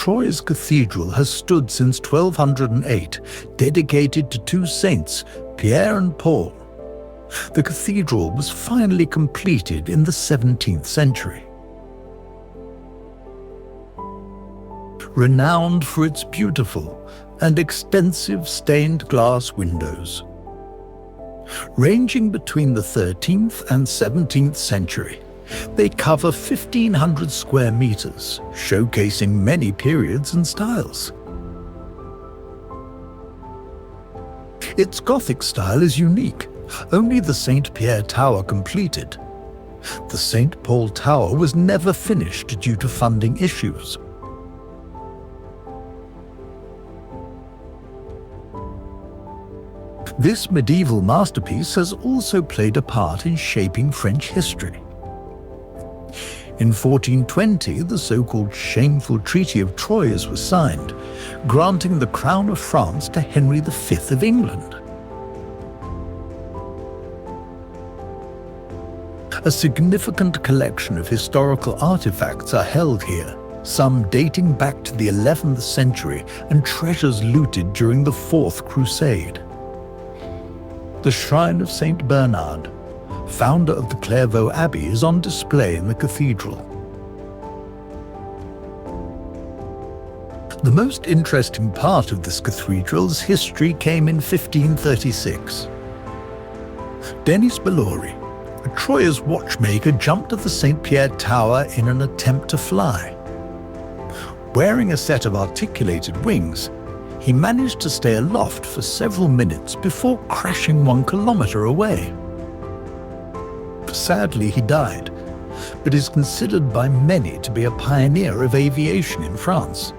Troyes Cathedral has stood since 1208, dedicated to two saints, Pierre and Paul. The cathedral was finally completed in the 17th century. Renowned for its beautiful and extensive stained glass windows. Ranging between the 13th and 17th century, they cover 1,500 square meters, showcasing many periods and styles. Its Gothic style is unique, only the St. Pierre Tower completed. The St. Paul Tower was never finished due to funding issues. This medieval masterpiece has also played a part in shaping French history. In 1420, the so-called Shameful Treaty of Troyes was signed, granting the crown of France to Henry V of England. A significant collection of historical artifacts are held here, some dating back to the 11th century and treasures looted during the Fourth Crusade. The Shrine of St. Bernard, founder of the Clairvaux Abbey, is on display in the cathedral. The most interesting part of this cathedral's history came in 1536. Denis Bellori, a Troyes watchmaker, jumped at the St. Pierre Tower in an attempt to fly. Wearing a set of articulated wings, he managed to stay aloft for several minutes before crashing 1 kilometer away. Sadly, he died, but is considered by many to be a pioneer of aviation in France.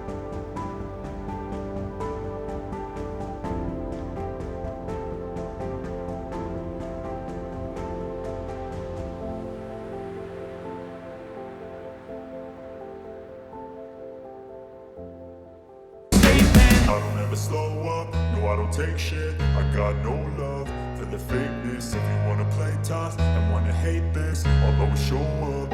I don't ever slow up, no I don't take shit. I got no love for the fakeness. If you wanna play tough and wanna hate this, I'll always show up.